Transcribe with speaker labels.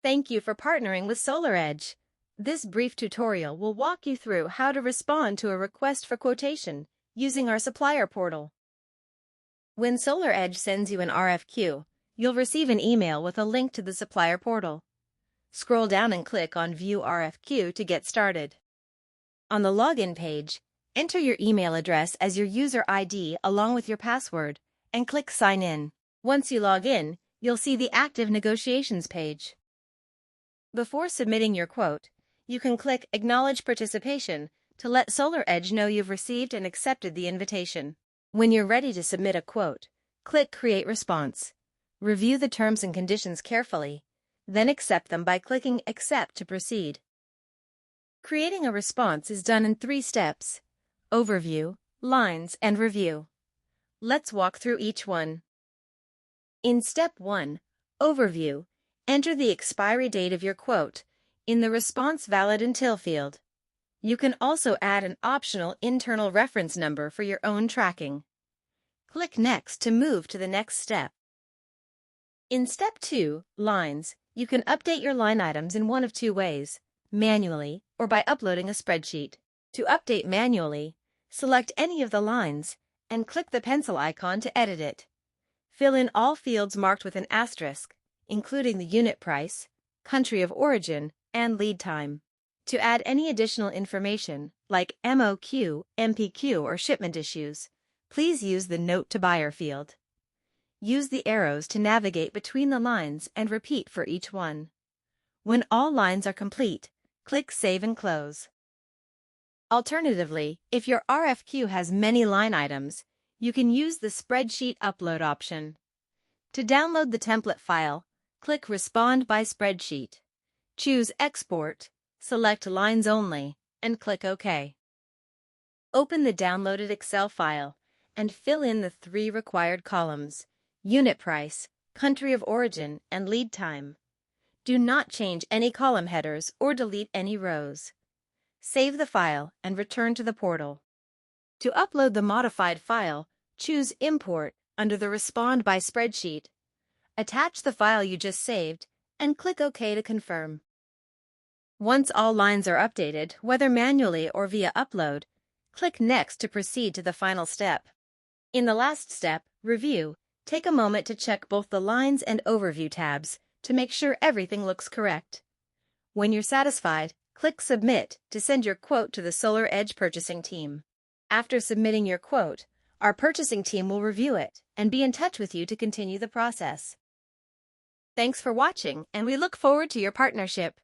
Speaker 1: Thank you for partnering with SolarEdge. This brief tutorial will walk you through how to respond to a request for quotation using our supplier portal. When SolarEdge sends you an RFQ, you'll receive an email with a link to the supplier portal. Scroll down and click on View RFQ to get started. On the login page, enter your email address as your user ID along with your password and click Sign In. Once you log in, you'll see the Active Negotiations page. Before submitting your quote, you can click Acknowledge Participation to let SolarEdge know you've received and accepted the invitation. When you're ready to submit a quote, click Create Response. Review the terms and conditions carefully, then accept them by clicking Accept to proceed. Creating a response is done in 3 steps: Overview, Lines, and Review. Let's walk through each one. In Step 1, Overview, enter the expiry date of your quote in the Response Valid Until field. You can also add an optional internal reference number for your own tracking. Click Next to move to the next step. In Step 2, Lines, you can update your line items in one of 2 ways: manually or by uploading a spreadsheet. To update manually, select any of the lines and click the pencil icon to edit it. Fill in all fields marked with an asterisk, including the unit price, country of origin, and lead time. To add any additional information, like MOQ, MPQ, or shipment issues, please use the Note to Buyer field. Use the arrows to navigate between the lines and repeat for each one. When all lines are complete, click Save and Close. Alternatively, if your RFQ has many line items, you can use the Spreadsheet Upload option. To download the template file, click Respond by Spreadsheet. Choose Export, select Lines Only, and click OK. Open the downloaded Excel file and fill in the 3 required columns: unit price, country of origin, and lead time. Do not change any column headers or delete any rows. Save the file and return to the portal. To upload the modified file, choose Import under the Respond by Spreadsheet. Attach the file you just saved and click OK to confirm. Once all lines are updated, whether manually or via upload, click Next to proceed to the final step. In the last step, Review, take a moment to check both the Lines and Overview tabs to make sure everything looks correct. When you're satisfied, click Submit to send your quote to the SolarEdge purchasing team. After submitting your quote, our purchasing team will review it and be in touch with you to continue the process. Thanks for watching, and we look forward to your partnership.